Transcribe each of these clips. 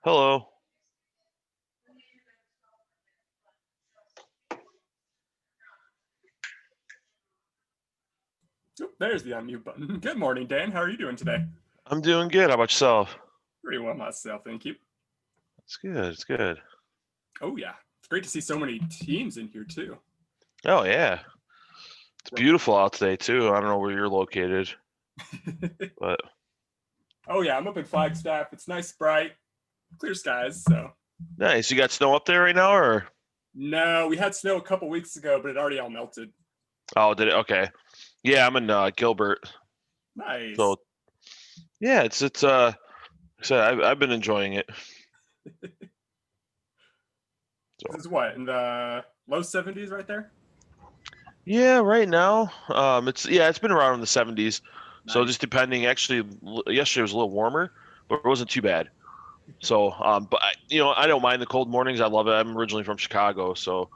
Hello. Oop, there's the unmute button. Good morning, Dan. How are you doing today? I'm doing good. How about yourself? Pretty well myself, thank you. It's good. It's good. Oh yeah, it's great to see so many teams in here too. Oh yeah. It's beautiful out today too. I don't know where you're located, but Oh yeah, I'm up in Flagstaff. It's nice, bright, clear skies. So nice. You got snow up there right now, or? no, we had snow a couple weeks ago, but it already all melted. Oh, did it? Okay. Yeah, I'm in Gilbert. Nice. So yeah, it's so I've been enjoying it. This is what, in the low 70s right there? Yeah, right now, it's been around in the 70s. So Nice. just depending. Actually, yesterday was a little warmer, but it wasn't too bad. So, but I don't mind the cold mornings. I love it. I'm originally from Chicago, so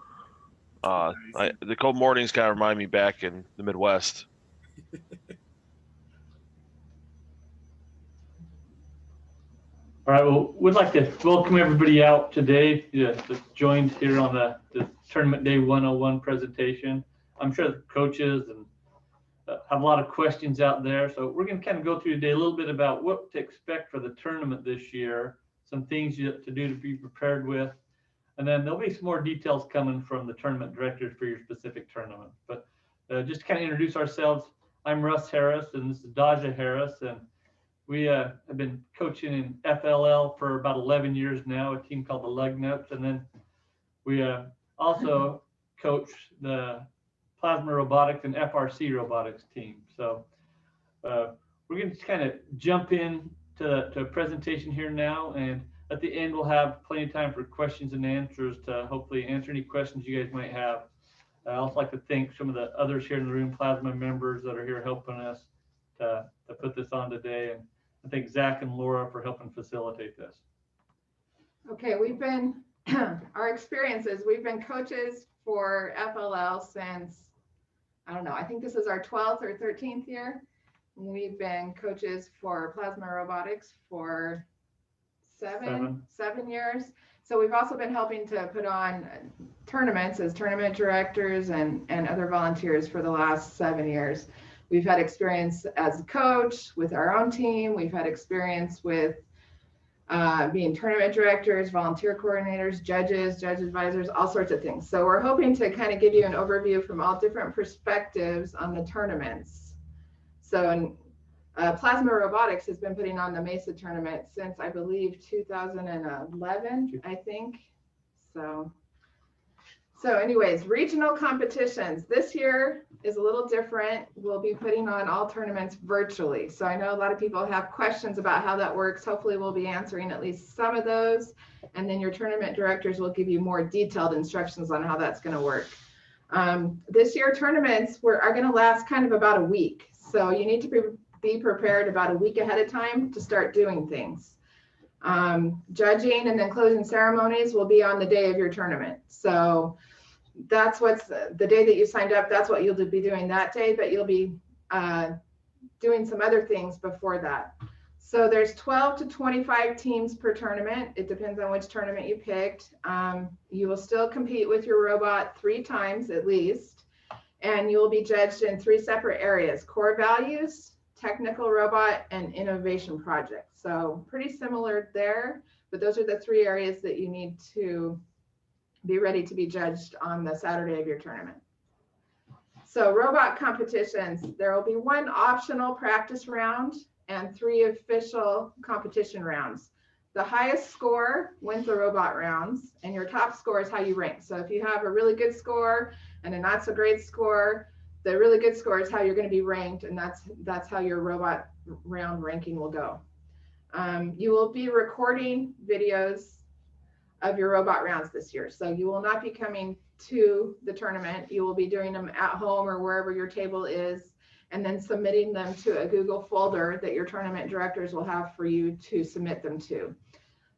Nice. the cold mornings kind of remind me back in the Midwest. All right, well, we'd like to welcome everybody out today that's joined here on the Tournament Day 101 presentation. I'm sure the coaches and have a lot of questions out there. So we're going to kind of go through today a little bit about what to expect for the tournament this year, some things to do to be prepared with, and then there'll be some more details coming from the tournament directors for your specific tournament. But just to kind of introduce ourselves, I'm Russ Harris, and this is Daja Harris, and we have been coaching in FLL for about 11 years now, a team called the Lugnuts. And then we also coach the Plasma Robotics and FRC Robotics team. So we're going to kind of jump in to a presentation here now. And at the end, we'll have plenty of time for questions and answers to hopefully answer any questions you guys might have. I also like to thank some of the others here in the room, Plasma members that are here helping us to put this on today. And I thank Zach and Laura for helping facilitate this. Okay, we've been, our experiences, we've been coaches for FLL since, I don't know, I think this is our 12th or 13th year. We've been coaches for Plasma Robotics for seven years. So we've also been helping to put on tournaments as tournament directors and other volunteers for the last 7 years. We've had experience as a coach with our own team. We've had experience with being tournament directors, volunteer coordinators, judge advisors, all sorts of things. So we're hoping to kind of give you an overview from all different perspectives on the tournaments. So Plasma Robotics has been putting on the Mesa tournament since I believe 2011, I think. So anyways, regional competitions. This year is a little different. We'll be putting on all tournaments virtually. So I know a lot of people have questions about how that works. Hopefully we'll be answering at least some of those. And then your tournament directors will give you more detailed instructions on how that's going to work. This year tournaments are going to last kind of about a week. So you need to be prepared about a week ahead of time to start doing things. Judging and then closing ceremonies will be on the day of your tournament. So that's what's the day that you signed up, that's what you'll be doing that day, but you'll be doing some other things before that. So there's 12 to 25 teams per tournament. It depends on which tournament you picked. You will still compete with your robot 3 times at least, and you will be judged in 3 separate areas: core values, technical robot, and innovation project. So pretty similar there, but those are the 3 areas that you need to be ready to be judged on the Saturday of your tournament. So robot competitions, there will be 1 optional practice round and 3 official competition rounds. The highest score wins the robot rounds, and your top score is how you rank. So if you have a really good score and a not so great score, the really good score is how you're going to be ranked, and that's how your robot round ranking will go. You will be recording videos of your robot rounds this year. So you will not be coming to the tournament. You will be doing them at home or wherever your table is, and then submitting them to a Google folder that your tournament directors will have for you to submit them to.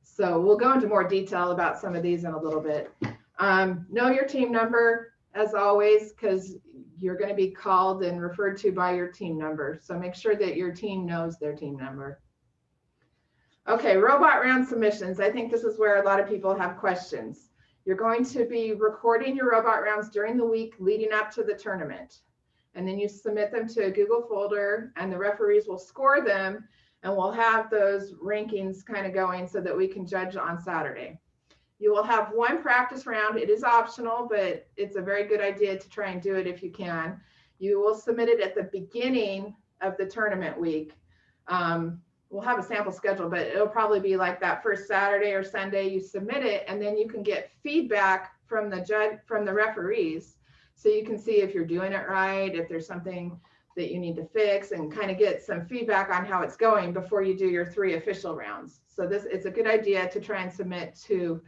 So we'll go into more detail about some of these in a little bit. Know your team number, as always, because you're going to be called and referred to by your team number. So make sure that your team knows their team number. Okay, robot round submissions. I think this is where a lot of people have questions. You're going to be recording your robot rounds during the week leading up to the tournament. And then you submit them to a Google folder and the referees will score them and we'll have those rankings kind of going so that we can judge on Saturday. You will have one practice round. It is optional, but it's a very good idea to try and do it if you can. You will submit it at the beginning of the tournament week. We'll have a sample schedule, but it'll probably be like that first Saturday or Sunday you submit it, and then you can get feedback from the judge, from the referees. So you can see if you're doing it right, if there's something that you need to fix, and kind of get some feedback on how it's going before you do your 3 official rounds. So it's a good idea to try and submit to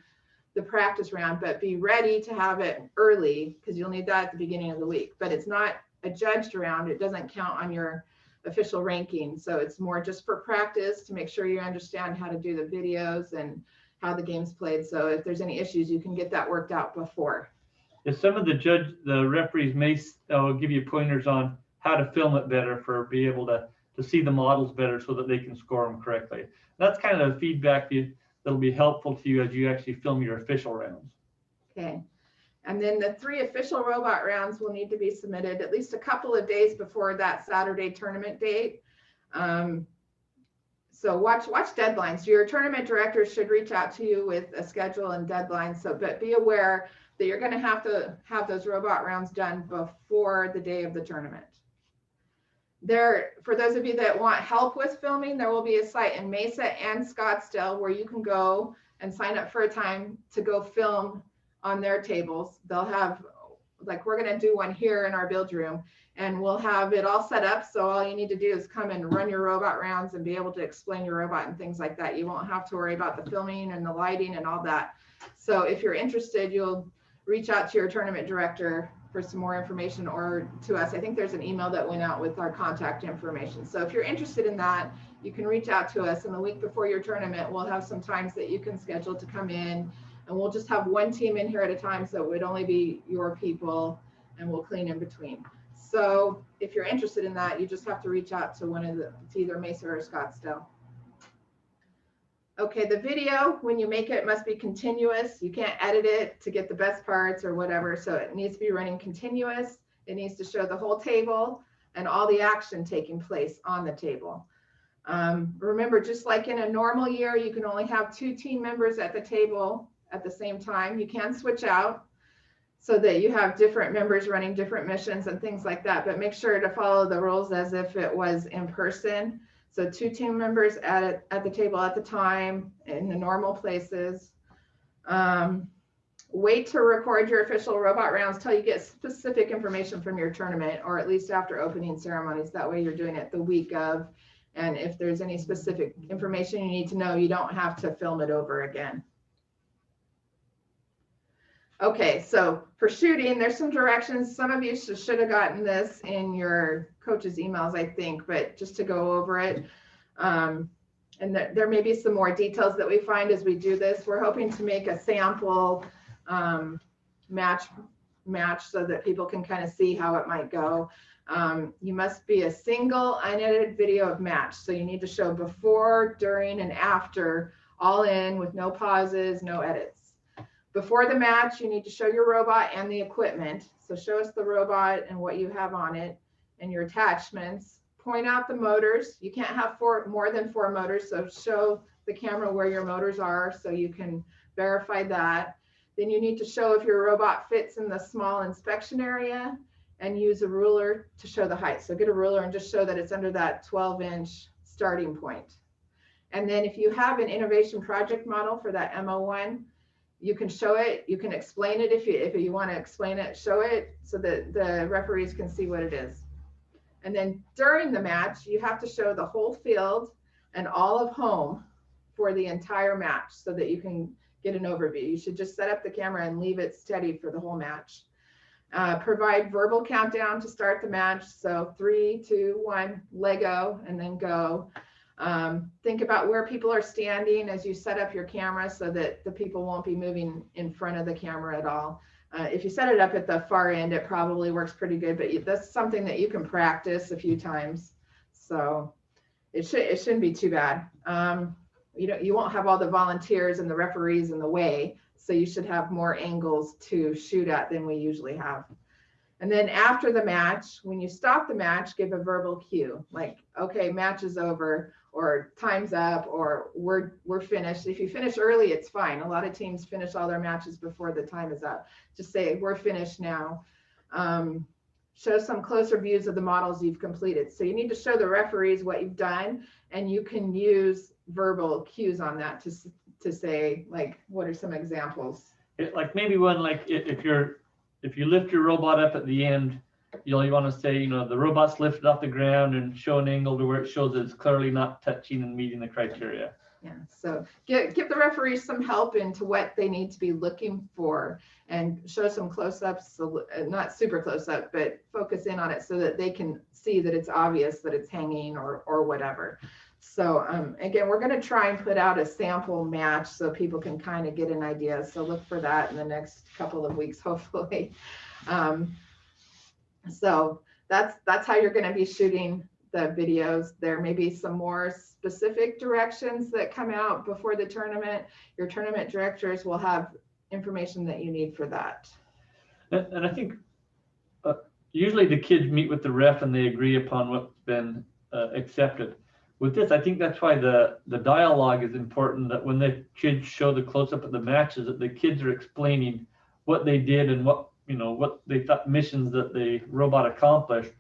the practice round, but be ready to have it early because you'll need that at the beginning of the week. But it's not a judged round. It doesn't count on your official ranking. So it's more just for practice to make sure you understand how to do the videos and how the game's played. So if there's any issues, you can get that worked out before. If some of the referees may give you pointers on how to film it better for be able to see the models better so that they can score them correctly. That's kind of the feedback that'll be helpful to you as you actually film your official rounds. Okay. And then the 3 official robot rounds will need to be submitted at least a couple of days before that Saturday tournament date. So watch deadlines. Your tournament directors should reach out to you with a schedule and deadlines. So, but be aware that you're going to have those robot rounds done before the day of the tournament. For those of you that want help with filming, there will be a site in Mesa and Scottsdale where you can go and sign up for a time to go film on their tables. They'll have, like, we're going to do one here in our build room, and we'll have it all set up. So all you need to do is come and run your robot rounds and be able to explain your robot and things like that. You won't have to worry about the filming and the lighting and all that. So if you're interested, you'll reach out to your tournament director for some more information, or to us. I think there's an email that went out with our contact information. So if you're interested in that, you can reach out to us. And the week before your tournament, we'll have some times that you can schedule to come in, and we'll just have one team in here at a time. So it would only be your people, and we'll clean in between. So if you're interested in that, you just have to reach out to it's either Mesa or Scottsdale. Okay, the video, when you make it, must be continuous. You can't edit it to get the best parts or whatever. So it needs to be running continuous. It needs to show the whole table and all the action taking place on the table. Remember, just like in a normal year, you can only have 2 team members at the table at the same time. You can switch out so that you have different members running different missions and things like that, but make sure to follow the rules as if it was in person. So 2 team members at the table at the time in the normal places. Wait to record your official robot rounds till you get specific information from your tournament, or at least after opening ceremonies. That way you're doing it the week of. And if there's any specific information you need to know, you don't have to film it over again. Okay, so for shooting, there's some directions. Some of you should have gotten this in your coach's emails, I think, but just to go over it. And there may be some more details that we find as we do this. We're hoping to make a sample match so that people can kind of see how it might go. You must be a single unedited video of match. So you need to show before, during, and after, all in with no pauses, no edits. Before the match, you need to show your robot and the equipment. So show us the robot and what you have on it and your attachments. Point out the motors. You can't have more than 4 motors, so show the camera where your motors are so you can verify that. Then you need to show if your robot fits in the small inspection area, and use a ruler to show the height. So get a ruler and just show that it's under that 12-inch starting point. And then if you have an innovation project model for that MO1, you can show it, you can explain it if you want to explain it, show it so that the referees can see what it is. And then during the match, you have to show the whole field and all of home for the entire match so that you can get an overview. You should just set up the camera and leave it steady for the whole match. Provide verbal countdown to start the match. So 3, 2, 1, Lego, and then go. Think about where people are standing as you set up your camera so that the people won't be moving in front of the camera at all. If you set it up at the far end, it probably works pretty good, but that's something that you can practice a few times. So it shouldn't be too bad. you won't have all the volunteers and the referees in the way. So you should have more angles to shoot at than we usually have. And then after the match, when you stop the match, give a verbal cue, like, okay, match is over, or time's up, or we're finished. If you finish early, it's fine. A lot of teams finish all their matches before the time is up. Just say, we're finished now. Show some closer views of the models you've completed. So you need to show the referees what you've done, and you can use verbal cues on that to say, like, what are some examples? Like maybe one, like if you lift your robot up at the end, you want to say, you know, the robot's lifted off the ground, and show an angle to where it shows that it's clearly not touching and meeting the criteria. Yeah, so give the referees some help into what they need to be looking for, and show some close-ups, so, not super close-up, but focus in on it so that they can see that it's obvious that it's hanging or whatever. So again, we're going to try and put out a sample match so people can kind of get an idea. So look for that in the next couple of weeks, hopefully. So that's how you're going to be shooting the videos. There may be some more specific directions that come out before the tournament. Your tournament directors will have information that you need for that. And I think usually the kids meet with the ref and they agree upon what's been accepted. With this, I think that's why the dialogue is important, that when the kids show the close-up of the matches, that the kids are explaining what they did and what they thought missions that the robot accomplished,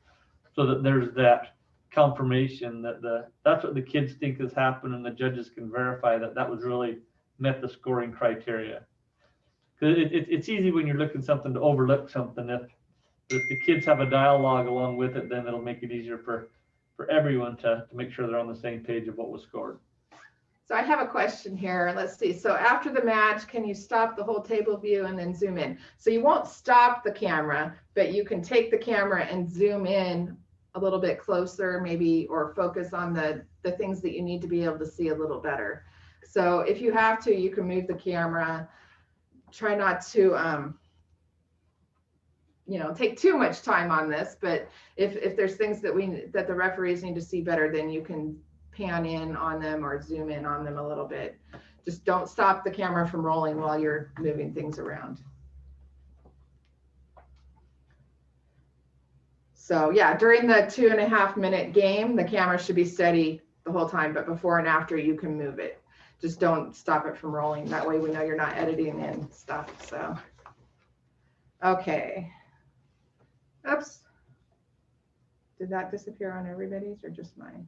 so that there's that confirmation that that's what the kids think has happened, and the judges can verify that was really met the scoring criteria. Because it's easy when you're looking something to overlook something. If the kids have a dialogue along with it, then it'll make it easier for everyone to make sure they're on the same page of what was scored. So I have a question here. Let's see. So after the match, can you stop the whole table view and then zoom in? So you won't stop the camera, but you can take the camera and zoom in a little bit closer, maybe, or focus on the things that you need to be able to see a little better. So if you have to, you can move the camera. Try not to take too much time on this, but if there's things that the referees need to see better, then you can pan in on them or zoom in on them a little bit. Just don't stop the camera from rolling while you're moving things around. So yeah, during the 2.5 minute game, the camera should be steady the whole time, but before and after you can move it. Just don't stop it from rolling. That way we know you're not editing in stuff. So, okay. Oops. Did that disappear on everybody's or just mine?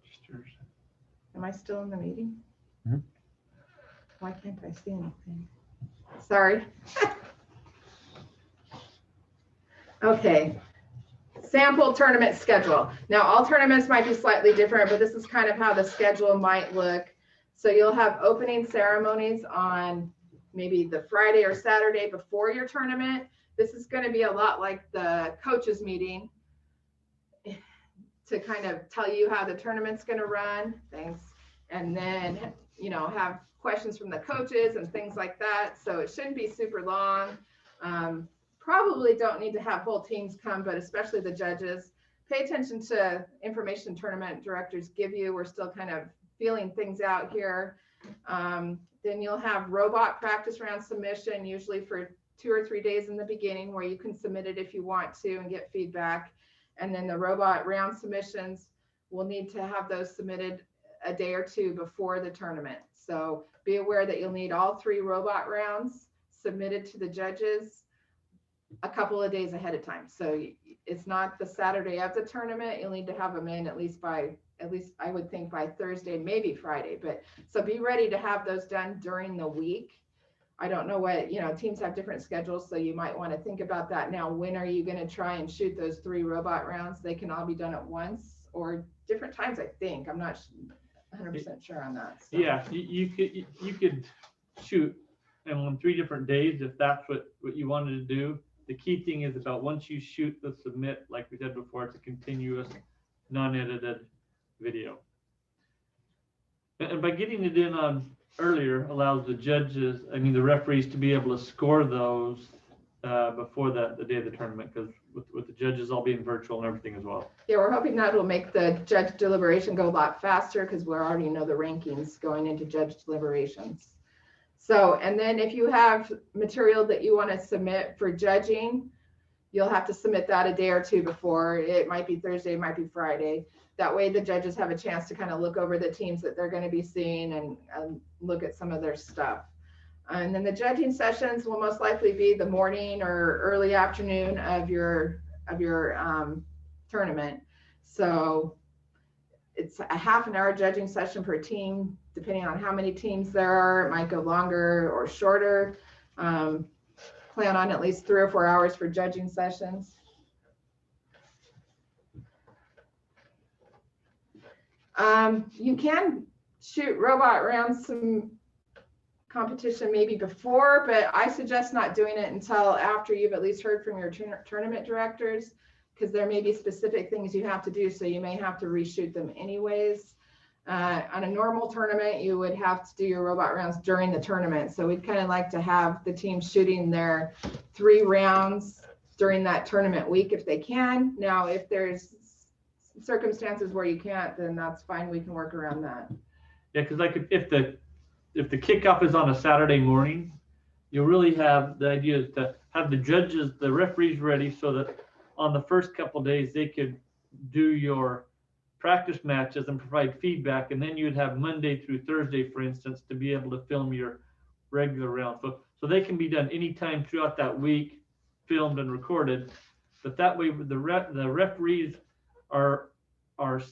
Just yours. Am I still in the meeting? Mm-hmm. Why can't I see anything? Sorry. Okay. Sample tournament schedule. Now, all tournaments might be slightly different, but this is kind of how the schedule might look. So you'll have opening ceremonies on maybe the Friday or Saturday before your tournament. This is going to be a lot like the coaches meeting to kind of tell you how the tournament's going to run. Thanks. And then, have questions from the coaches and things like that. So it shouldn't be super long. Probably don't need to have whole teams come, but especially the judges. Pay attention to information tournament directors give you. We're still kind of feeling things out here. Then you'll have robot practice round submission, usually for 2 or 3 days in the beginning, where you can submit it if you want to and get feedback. And then the robot round submissions, we'll need to have those submitted a day or two before the tournament. So be aware that you'll need all 3 robot rounds submitted to the judges a couple of days ahead of time. So it's not the Saturday of the tournament. You'll need to have them in at least I would think by Thursday, maybe Friday. But so be ready to have those done during the week. I don't know what, teams have different schedules, so you might want to think about that. Now, when are you going to try and shoot those 3 robot rounds? They can all be done at once or different times, I think. I'm not 100% sure on that. So. Yeah, you could shoot on 3 different days if that's what you wanted to do. The key thing is about once you shoot the submit, like we said before, it's a continuous, non-edited video. And by getting it in on earlier allows the judges, the referees, to be able to score those before the day of the tournament, because with the judges all being virtual and everything as well. Yeah, we're hoping that will make the judge deliberation go a lot faster because we already know the rankings going into judge deliberations. So, and then if you have material that you want to submit for judging, you'll have to submit that a day or two before. It might be Thursday, it might be Friday. That way the judges have a chance to kind of look over the teams that they're going to be seeing and look at some of their stuff. And then the judging sessions will most likely be the morning or early afternoon of your tournament. So it's a half an hour judging session per team, depending on how many teams there are. It might go longer or shorter. Plan on at least 3 or 4 hours for judging sessions. You can shoot robot rounds some competition maybe before, but I suggest not doing it until after you've at least heard from your tournament directors, because there may be specific things you have to do, so you may have to reshoot them anyways. On a normal tournament, you would have to do your robot rounds during the tournament, so we'd kind of like to have the team shooting their 3 rounds during that tournament week if they can. Now, if there's circumstances where you can't, then that's fine, we can work around that. Yeah, because like if the kickoff is on a Saturday morning, you'll really have, the idea is to have the judges, the referees ready so that on the first couple of days they could do your practice matches and provide feedback, and then you'd have Monday through Thursday, for instance, to be able to film your regular round. So they can be done anytime throughout that week, filmed and recorded. But that way the referees are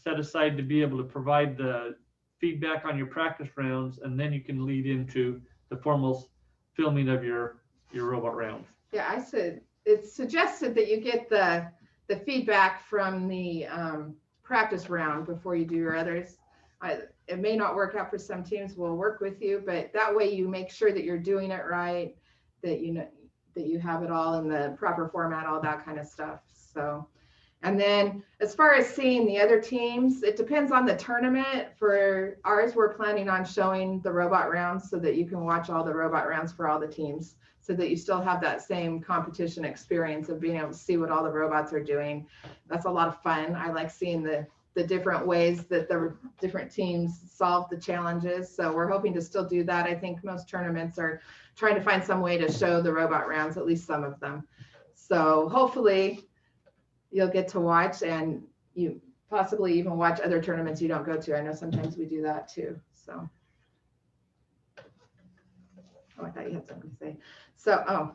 set aside to be able to provide the feedback on your practice rounds, and then you can lead into the formal filming of your robot rounds. Yeah, I said it's suggested that you get the feedback from the practice round before you do your others. It may not work out for some teams. We'll work with you, but that way you make sure that you're doing it right, that you know that you have it all in the proper format, all that kind of stuff. So, and then as far as seeing the other teams, it depends on the tournament. For ours, we're planning on showing the robot rounds so that you can watch all the robot rounds for all the teams, so that you still have that same competition experience of being able to see what all the robots are doing. That's a lot of fun. I like seeing the different ways that the different teams solve the challenges. So we're hoping to still do that. I think most tournaments are trying to find some way to show the robot rounds, at least some of them. So hopefully you'll get to watch, and you possibly even watch other tournaments you don't go to. I know sometimes we do that too. So, oh, I thought you had something to say. So,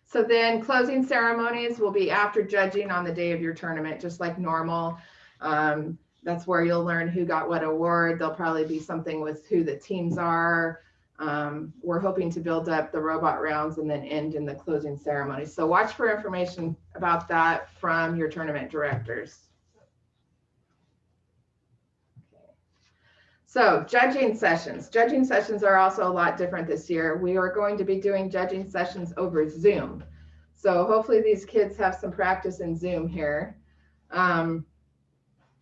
so then closing ceremonies will be after judging on the day of your tournament, just like normal. That's where you'll learn who got what award. There'll probably be something with who the teams are. We're hoping to build up the robot rounds and then end in the closing ceremony. So watch for information about that from your tournament directors. Okay. So judging sessions. Judging sessions are also a lot different this year. We are going to be doing judging sessions over Zoom. So hopefully these kids have some practice in Zoom here.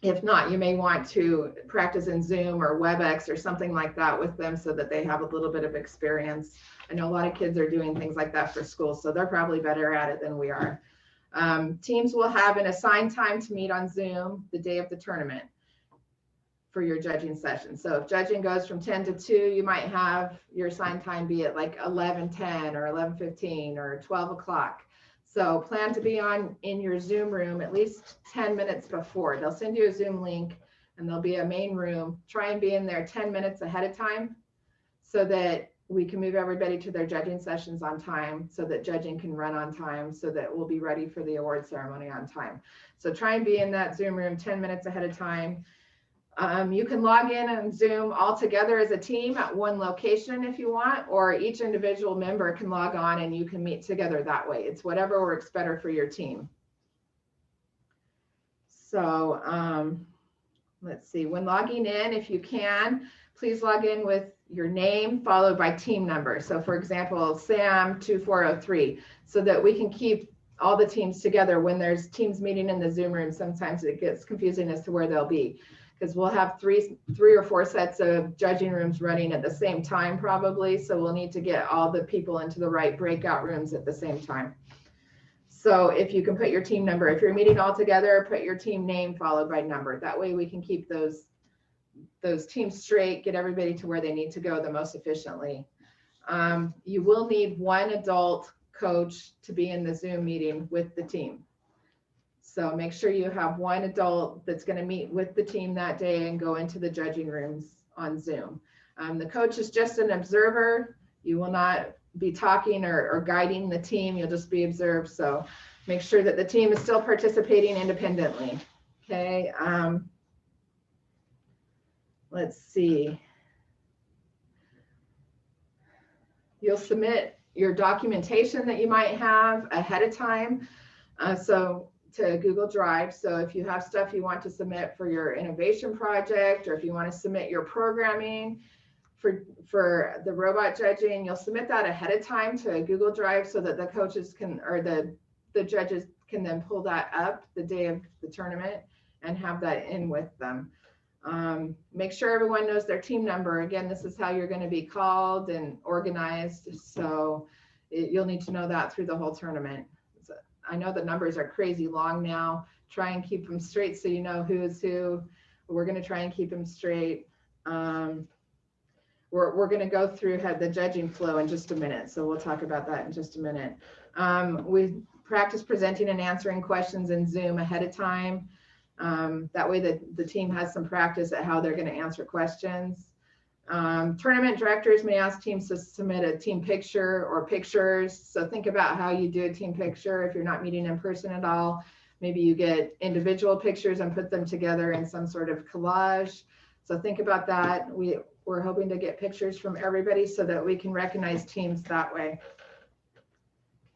If not, you may want to practice in Zoom or WebEx or something like that with them so that they have a little bit of experience. I know a lot of kids are doing things like that for school, so they're probably better at it than we are. Teams will have an assigned time to meet on Zoom the day of the tournament for your judging session. So if judging goes from 10 to 2, you might have your assigned time be at like 11:10 or 11:15 or 12 o'clock. So plan to be in your Zoom room at least 10 minutes before. They'll send you a Zoom link and there'll be a main room. Try and be in there 10 minutes ahead of time so that we can move everybody to their judging sessions on time, so that judging can run on time, so that we'll be ready for the award ceremony on time. So try and be in that Zoom room 10 minutes ahead of time. You can log in on Zoom all together as a team at one location if you want, or each individual member can log on and you can meet together that way. It's whatever works better for your team. So let's see, when logging in, if you can, please log in with your name followed by team number. So for example, Sam 2403, so that we can keep all the teams together. When there's teams meeting in the Zoom room, sometimes it gets confusing as to where they'll be. because we'll have three or four sets of judging rooms running at the same time probably. So we'll need to get all the people into the right breakout rooms at the same time. So if you can put your team number, if you're meeting all together, put your team name followed by number. That way we can keep those teams straight, get everybody to where they need to go the most efficiently. You will need one adult coach to be in the Zoom meeting with the team. So make sure you have one adult that's going to meet with the team that day and go into the judging rooms on Zoom. The coach is just an observer. You will not be talking or guiding the team. You'll just be observed. So make sure that the team is still participating independently. Okay. Let's see. You'll submit your documentation that you might have ahead of time. So to Google Drive. So if you have stuff you want to submit for your innovation project, or if you want to submit your programming for the robot judging, you'll submit that ahead of time to Google Drive so that the coaches can, or the judges can then pull that up the day of the tournament and have that in with them. Make sure everyone knows their team number. Again, this is how you're going to be called and organized. So you'll need to know that through the whole tournament. So I know the numbers are crazy long now. Try and keep them straight so you know who is who. We're going to try and keep them straight. We're going to go through the judging flow in just a minute. So we'll talk about that in just a minute. We practice presenting and answering questions in Zoom ahead of time. That way the team has some practice at how they're going to answer questions. Tournament directors may ask teams to submit a team picture or pictures. So think about how you do a team picture if you're not meeting in person at all. Maybe you get individual pictures and put them together in some sort of collage. So think about that. We're hoping to get pictures from everybody so that we can recognize teams that way.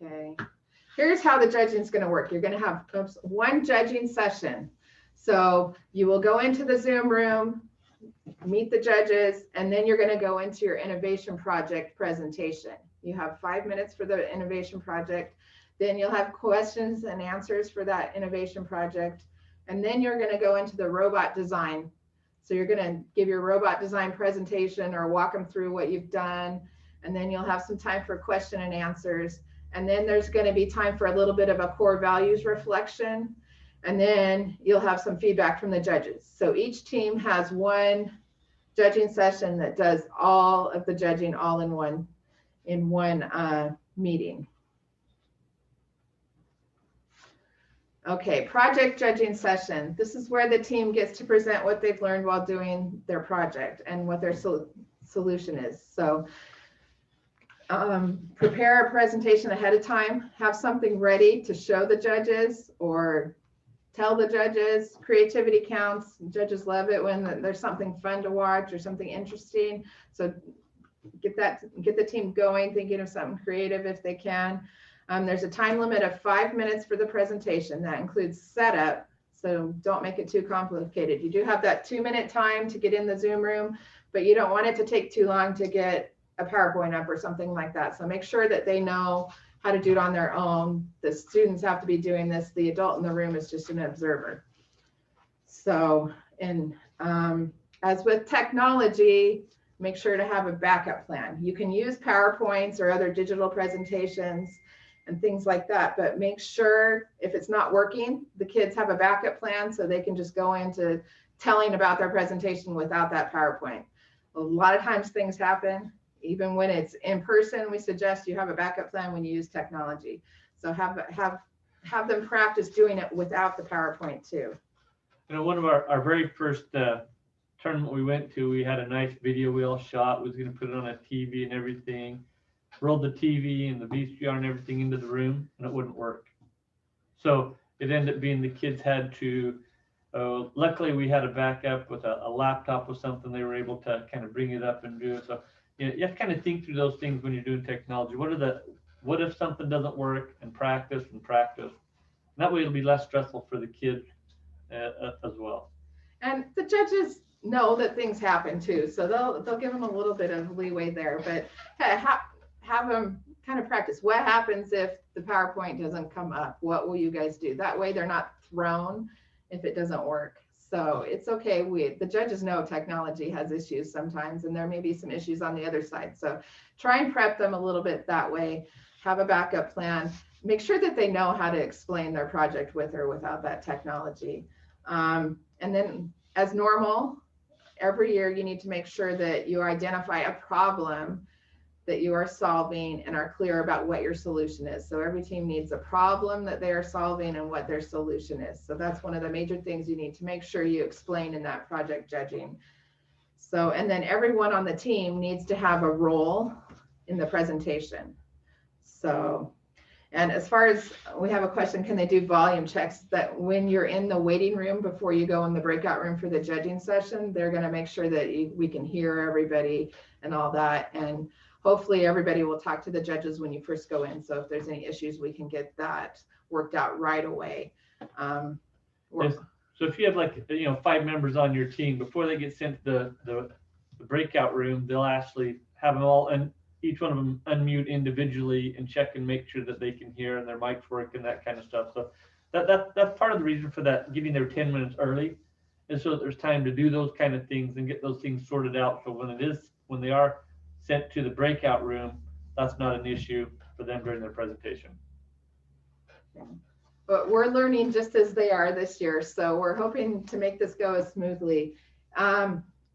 Okay. Here's how the judging is going to work. You're going to have one judging session. So you will go into the Zoom room, meet the judges, and then you're going to go into your innovation project presentation. You have 5 minutes for the innovation project. Then you'll have questions and answers for that innovation project. And then you're going to go into the robot design. So you're going to give your robot design presentation or walk them through what you've done. And then you'll have some time for question and answers. And then there's going to be time for a little bit of a core values reflection. And then you'll have some feedback from the judges. So each team has one judging session that does all of the judging all in one meeting. Okay, project judging session. This is where the team gets to present what they've learned while doing their project and what their solution is. So prepare a presentation ahead of time, have something ready to show the judges or tell the judges. Creativity counts. Judges love it when there's something fun to watch or something interesting. So get the team going, thinking of something creative if they can. There's a time limit of 5 minutes for the presentation. That includes setup, so don't make it too complicated. You do have that 2-minute time to get in the Zoom room, but you don't want it to take too long to get a PowerPoint up or something like that. So make sure that they know how to do it on their own. The students have to be doing this. The adult in the room is just an observer. So, and as with technology, make sure to have a backup plan. You can use PowerPoints or other digital presentations and things like that, but make sure if it's not working, the kids have a backup plan so they can just go into telling about their presentation without that PowerPoint. A lot of times things happen, even when it's in person. We suggest you have a backup plan when you use technology. So have them practice doing it without the PowerPoint too. You know, one of our very first tournament we went to, we had a nice video we all shot. We was going to put it on a TV and everything. Rolled the TV and the VCR and everything into the room, and it wouldn't work. So it ended up being the kids had to, luckily we had a backup with a laptop or something. They were able to kind of bring it up and do it. So you have to kind of think through those things when you're doing technology. What if something doesn't work, and practice and practice. And that way it'll be less stressful for the kids as well. And the judges know that things happen too, so they'll give them a little bit of leeway there, but have them kind of practice. What happens if the PowerPoint doesn't come up? What will you guys do? That way they're not thrown if it doesn't work. So it's okay. The judges know technology has issues sometimes, and there may be some issues on the other side. So try and prep them a little bit that way. Have a backup plan. Make sure that they know how to explain their project with or without that technology. And then as normal, every year you need to make sure that you identify a problem that you are solving and are clear about what your solution is. So every team needs a problem that they are solving and what their solution is. So that's one of the major things you need to make sure you explain in that project judging. So, and then everyone on the team needs to have a role in the presentation. So, and as far as we have a question, can they do volume checks? That when you're in the waiting room before you go in the breakout room for the judging session, they're going to make sure that we can hear everybody and all that. And hopefully everybody will talk to the judges when you first go in. So if there's any issues, we can get that worked out right away. Yes. So if you have like, 5 members on your team, before they get sent to the breakout room, they'll actually have them all, and each one of them unmute individually and check and make sure that they can hear and their mics work and that kind of stuff. So that's part of the reason for that, getting there 10 minutes early, and so that there's time to do those kind of things and get those things sorted out. So when they are sent to the breakout room, that's not an issue for them during their presentation. But we're learning just as they are this year. So we're hoping to make this go as smoothly.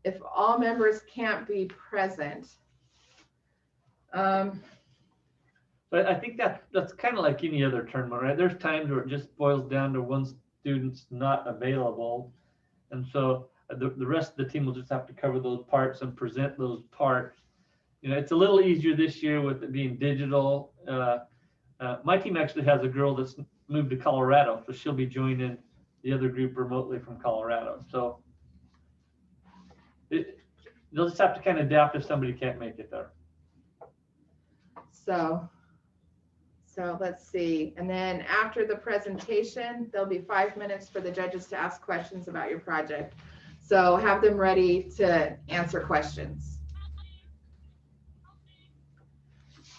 If all members can't be present, But I think that's kind of like any other tournament, right? There's times where it just boils down to one student's not available. And so the rest of the team will just have to cover those parts and present those parts. It's a little easier this year with it being digital. My team actually has a girl that's moved to Colorado, so she'll be joining the other group remotely from Colorado. So they'll just have to kind of adapt if somebody can't make it there. So let's see. And then after the presentation, there'll be 5 minutes for the judges to ask questions about your project. So have them ready to answer questions.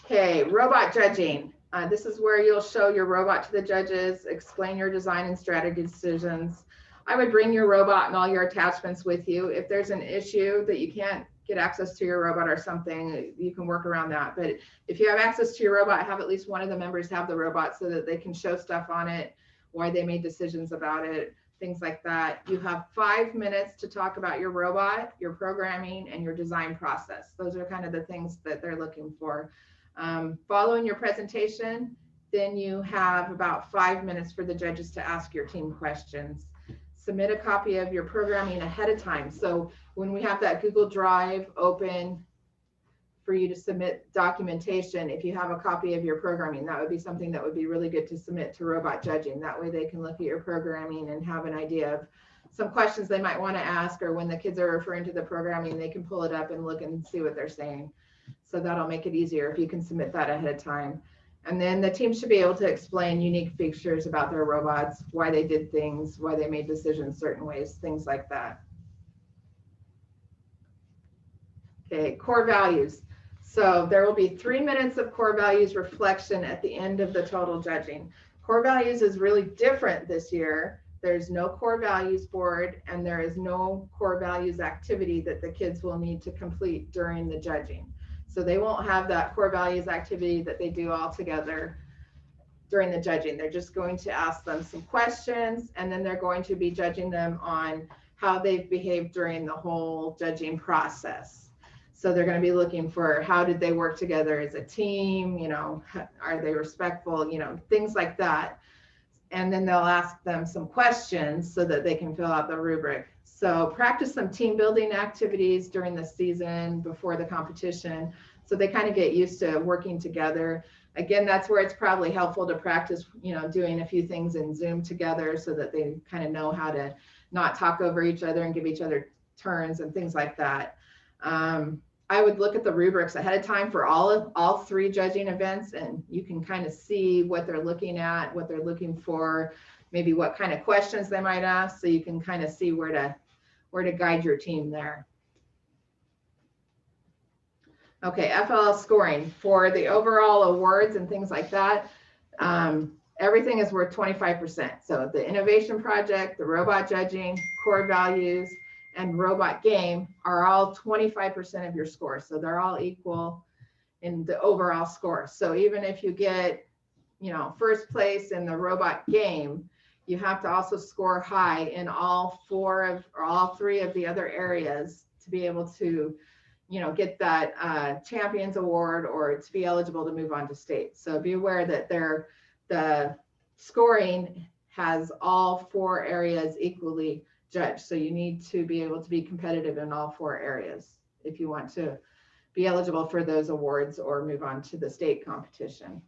Okay, robot judging. This is where you'll show your robot to the judges, explain your design and strategy decisions. I would bring your robot and all your attachments with you. If there's an issue that you can't get access to your robot or something, you can work around that. But if you have access to your robot, have at least one of the members have the robot so that they can show stuff on it, why they made decisions about it, things like that. You have 5 minutes to talk about your robot, your programming, and your design process. Those are kind of the things that they're looking for. Following your presentation, then you have about 5 minutes for the judges to ask your team questions. Submit a copy of your programming ahead of time. So when we have that Google Drive open for you to submit documentation, if you have a copy of your programming, that would be something that would be really good to submit to robot judging. That way they can look at your programming and have an idea of some questions they might want to ask, or when the kids are referring to the programming, they can pull it up and look and see what they're saying. So that'll make it easier if you can submit that ahead of time. And then the team should be able to explain unique features about their robots, why they did things, why they made decisions certain ways, things like that. Okay, core values. So there will be 3 minutes of core values reflection at the end of the total judging. Core values is really different this year. There's no core values board, and there is no core values activity that the kids will need to complete during the judging. So they won't have that core values activity that they do all together during the judging. They're just going to ask them some questions, and then they're going to be judging them on how they've behaved during the whole judging process. So they're going to be looking for how did they work together as a team, are they respectful, things like that. And then they'll ask them some questions so that they can fill out the rubric. So practice some team building activities during the season before the competition, so they kind of get used to working together. Again, that's where it's probably helpful to practice, doing a few things in Zoom together so that they kind of know how to not talk over each other and give each other turns and things like that. I would look at the rubrics ahead of time for all 3 judging events, and you can kind of see what they're looking at, what they're looking for, maybe what kind of questions they might ask, so you can kind of see where to guide your team there. Okay, FLL scoring for the overall awards and things like that. everything is worth 25%. So the innovation project, the robot judging, core values, and robot game are all 25% of your score. So they're all equal in the overall score. So even if you get, you know, first place in the robot game, you have to also score high in all three of the other areas to be able to, you know, get that champions award or to be eligible to move on to state. So be aware that the scoring has all 4 areas equally judged. So you need to be able to be competitive in all 4 areas if you want to be eligible for those awards or move on to the state competition.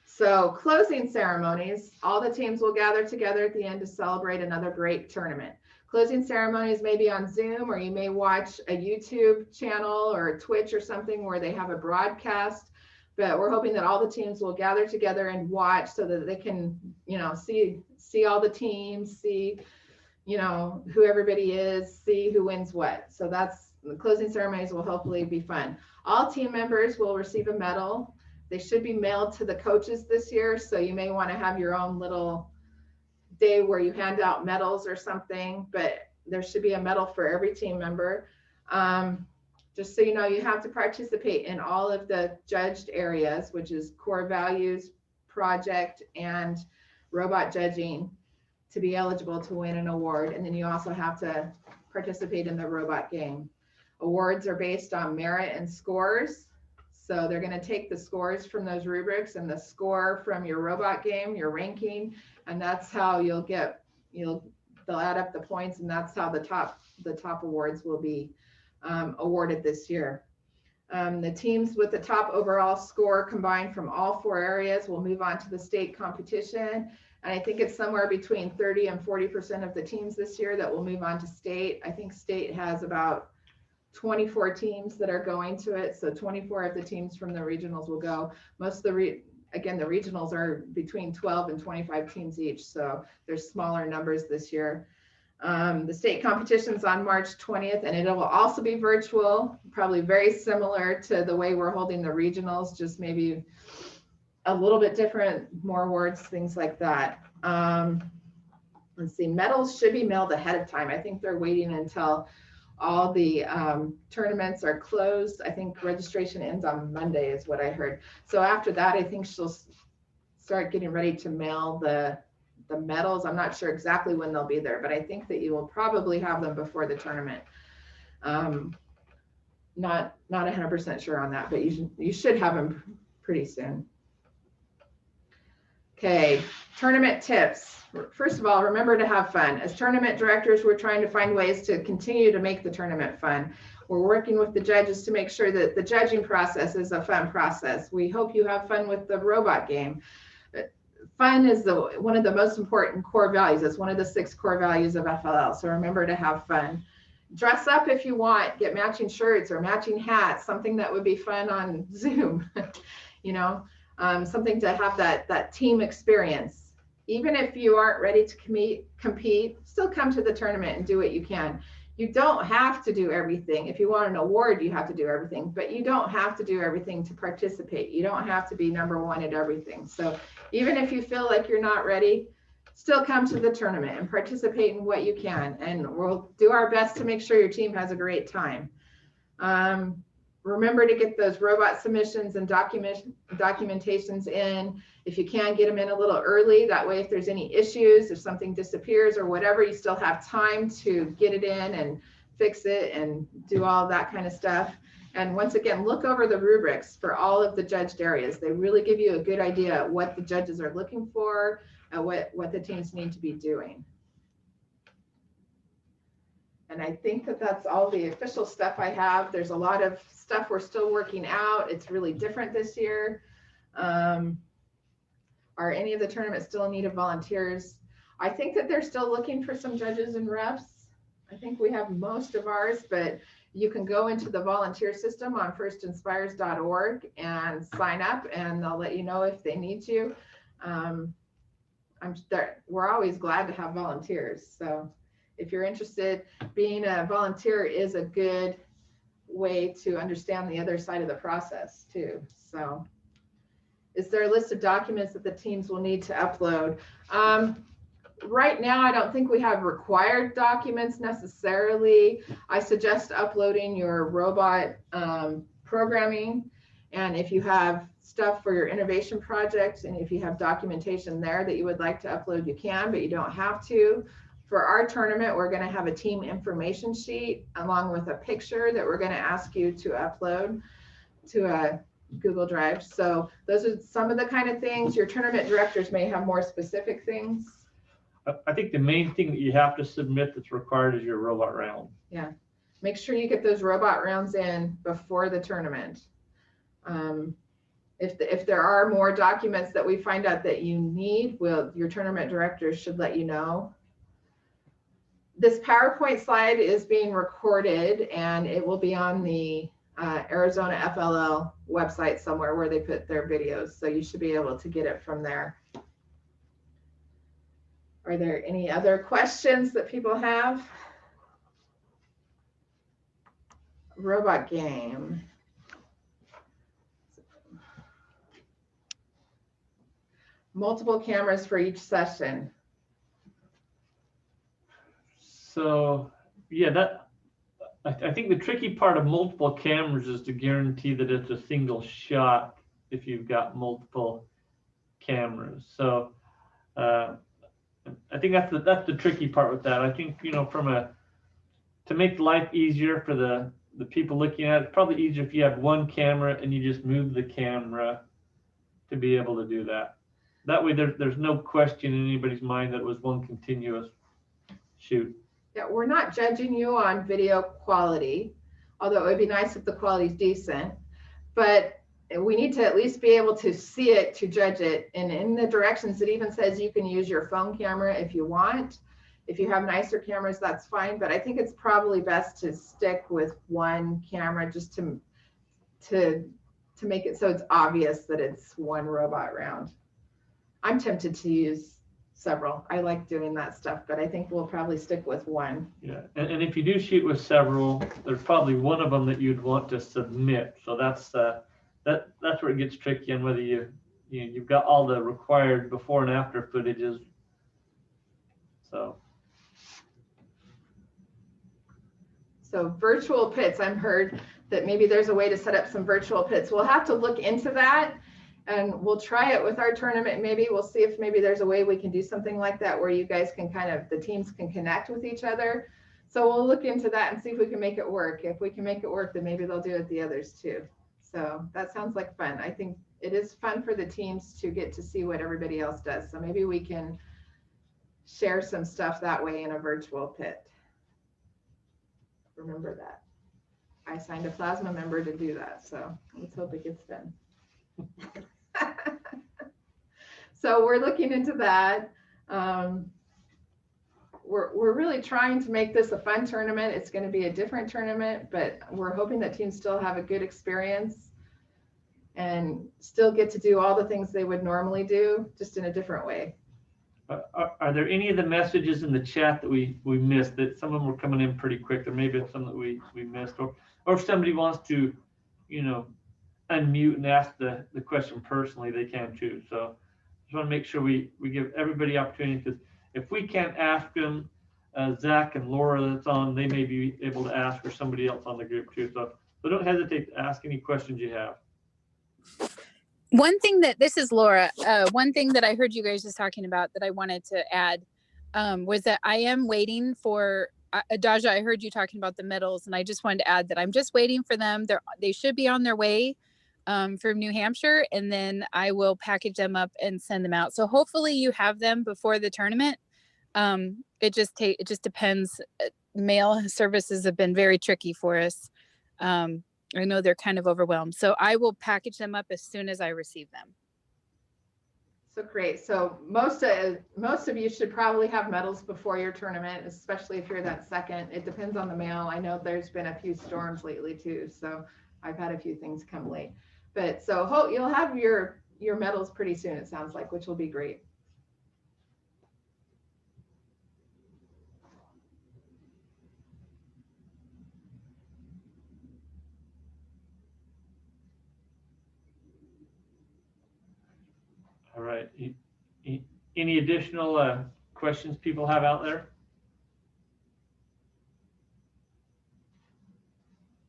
So closing ceremonies, all the teams will gather together at the end to celebrate another great tournament. Closing ceremonies may be on Zoom, or you may watch a YouTube channel or a Twitch or something where they have a broadcast, but we're hoping that all the teams will gather together and watch so that they can, you know, see all the teams, see, you know, who everybody is, see who wins what. So that's, the closing ceremonies will hopefully be fun. All team members will receive a medal. They should be mailed to the coaches this year. So you may want to have your own little day where you hand out medals or something, but there should be a medal for every team member. Just so you know, you have to participate in all of the judged areas, which is core values, project, and robot judging, to be eligible to win an award. And then you also have to participate in the robot game. Awards are based on merit and scores. So they're going to take the scores from those rubrics and the score from your robot game, your ranking, and that's how they'll add up the points, and that's how the top awards will be awarded this year. The teams with the top overall score combined from all 4 areas will move on to the state competition. And I think it's somewhere between 30 and 40% of the teams this year that will move on to state. I think state has about 24 teams that are going to it. So 24 of the teams from the regionals will go. Most of the regionals are between 12 and 25 teams each. So there's smaller numbers this year. The state competition's on March 20th, and it will also be virtual, probably very similar to the way we're holding the regionals, just maybe a little bit different, more words, things like that. Let's see, medals should be mailed ahead of time. I think they're waiting until all the tournaments are closed. I think registration ends on Monday is what I heard. So after that, I think she'll start getting ready to mail the medals. I'm not sure exactly when they'll be there, but I think that you will probably have them before the tournament. Not 100% sure on that, but you should have them pretty soon. Okay, tournament tips. First of all, remember to have fun. As tournament directors, we're trying to find ways to continue to make the tournament fun. We're working with the judges to make sure that the judging process is a fun process. We hope you have fun with the robot game. Fun is one of the most important core values. It's one of the 6 core values of FLL. So remember to have fun. Dress up if you want. Get matching shirts or matching hats, something that would be fun on Zoom, you know. Something to have that team experience. Even if you aren't ready to compete, still come to the tournament and do what you can. You don't have to do everything. If you want an award, you have to do everything, but you don't have to do everything to participate. You don't have to be #1 at everything. So even if you feel like you're not ready, still come to the tournament and participate in what you can. And we'll do our best to make sure your team has a great time. Remember to get those robot submissions and documentations in. If you can, get them in a little early. That way, if there's any issues, if something disappears or whatever, you still have time to get it in and fix it and do all that kind of stuff. And once again, look over the rubrics for all of the judged areas. They really give you a good idea of what the judges are looking for and what the teams need to be doing. And I think that that's all the official stuff I have. There's a lot of stuff we're still working out. It's really different this year. Are any of the tournaments still in need of volunteers? I think that they're still looking for some judges and refs. I think we have most of ours, but you can go into the volunteer system on firstinspires.org and sign up, and they'll let you know if they need you. We're always glad to have volunteers. So if you're interested, being a volunteer is a good way to understand the other side of the process too. So is there a list of documents that the teams will need to upload? Right now, I don't think we have required documents necessarily. I suggest uploading your robot programming. And if you have stuff for your innovation project, and if you have documentation there that you would like to upload, you can, but you don't have to. For our tournament, we're going to have a team information sheet along with a picture that we're going to ask you to upload to a Google Drive. So those are some of the kind of things. Your tournament directors may have more specific things. I think the main thing that you have to submit that's required is your robot round. Yeah, make sure you get those robot rounds in before the tournament. If there are more documents that we find out that you need, your tournament directors should let you know. This PowerPoint slide is being recorded and it will be on the Arizona FLL website somewhere where they put their videos. So you should be able to get it from there. Are there any other questions that people have? Robot game. Multiple cameras for each session. So yeah, I think the tricky part of multiple cameras is to guarantee that it's a single shot if you've got multiple cameras. So I think that's the tricky part with that. I think, you know, to make life easier for the people looking at it, it's probably easier if you have one camera and you just move the camera to be able to do that. That way there's no question in anybody's mind that it was one continuous shoot. Yeah, we're not judging you on video quality, although it would be nice if the quality is decent, but we need to at least be able to see it to judge it. And in the directions, it even says you can use your phone camera if you want. If you have nicer cameras, that's fine, but I think it's probably best to stick with one camera just to make it so it's obvious that it's one robot round. I'm tempted to use several. I like doing that stuff, but I think we'll probably stick with one. Yeah, and if you do shoot with several, there's probably one of them that you'd want to submit. So that's where it gets tricky, and whether you've got all the required before and after footages. So virtual pits, I've heard that maybe there's a way to set up some virtual pits. We'll have to look into that, and we'll try it with our tournament. Maybe we'll see if maybe there's a way we can do something like that where you guys can the teams can connect with each other. So we'll look into that and see if we can make it work. If we can make it work, then maybe they'll do it the others too. So that sounds like fun. I think it is fun for the teams to get to see what everybody else does. So maybe we can share some stuff that way in a virtual pit. Remember that. I signed a plasma member to do that, so let's hope it gets done. So we're looking into that. We're really trying to make this a fun tournament. It's going to be a different tournament, but we're hoping that teams still have a good experience and still get to do all the things they would normally do, just in a different way. Are there any of the messages in the chat that we missed? That some of them were coming in pretty quick. There may be some that we missed, or if somebody wants to, you know, unmute and ask the question personally, they can too. So just want to make sure we give everybody opportunity, because if we can't ask them, Zach and Laura that's on, they may be able to ask, or somebody else on the group too. So don't hesitate to ask any questions you have. One thing this is Laura. One thing that I heard you guys just talking about that I wanted to add was that I am waiting for Daja. I heard you talking about the medals, and I just wanted to add that I'm just waiting for them. They should be on their way from New Hampshire, and then I will package them up and send them out. So hopefully you have them before the tournament. It just depends. Mail services have been very tricky for us. I know they're kind of overwhelmed. So I will package them up as soon as I receive them. So great. So most of you should probably have medals before your tournament, especially if you're that second. It depends on the mail. I know there's been a few storms lately too, so I've had a few things come late. But so you'll have your medals pretty soon, it sounds like, which will be great. right. Any additional questions people have out there?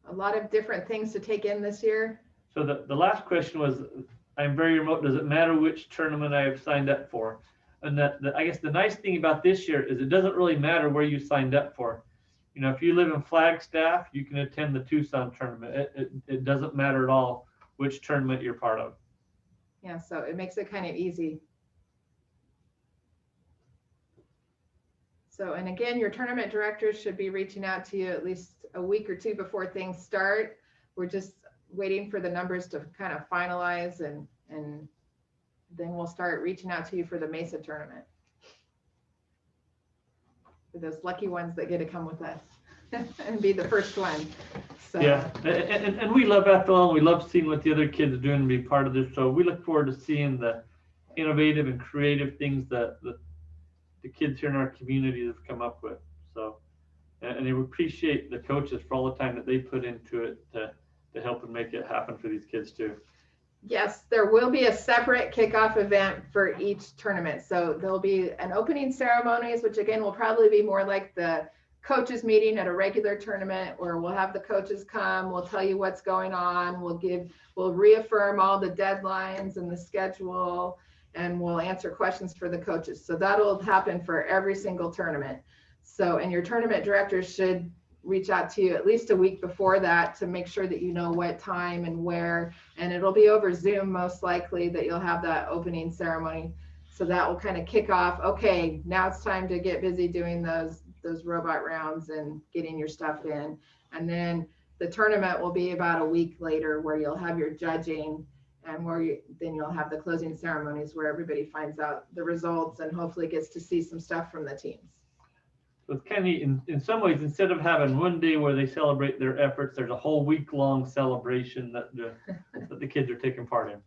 A lot of different things to take in this year. So the last question was, I'm very remote. Does it matter which tournament I have signed up for? And I guess the nice thing about this year is it doesn't really matter where you signed up for. You know, if you live in Flagstaff, you can attend the Tucson tournament. It doesn't matter at all which tournament you're part of. Yeah, so it makes it kind of easy. So, and again, your tournament directors should be reaching out to you at least a week or two before things start. We're just waiting for the numbers to kind of finalize, and then we'll start reaching out to you for the Mesa tournament. For those lucky ones that get to come with us and be the first one. So. Yeah, and we love FLL, and we love seeing what the other kids are doing and be part of this. So we look forward to seeing the innovative and creative things that the kids here in our community have come up with. So, and we appreciate the coaches for all the time that they put into it to help and make it happen for these kids too. Yes, there will be a separate kickoff event for each tournament. So there'll be an opening ceremonies, which again will probably be more like the coaches meeting at a regular tournament, where we'll have the coaches come, we'll tell you what's going on, we'll reaffirm all the deadlines and the schedule, and we'll answer questions for the coaches. So that'll happen for every single tournament. So, and your tournament directors should reach out to you at least a week before that to make sure that you know what time and where, and it'll be over Zoom most likely that you'll have that opening ceremony. So that will kind of kick off, okay, now it's time to get busy doing those robot rounds and getting your stuff in. And then the tournament will be about a week later, where you'll have your judging, and then you'll have the closing ceremonies where everybody finds out the results and hopefully gets to see some stuff from the teams. So it's kind of, in some ways, instead of having one day where they celebrate their efforts, there's a whole week-long celebration that the kids are taking part in.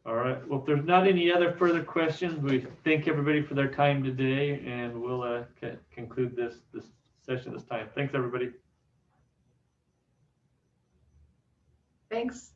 All right. Well, if there's not any other further questions, we thank everybody for their time today, and we'll conclude this session this time. Thanks, everybody. Thanks.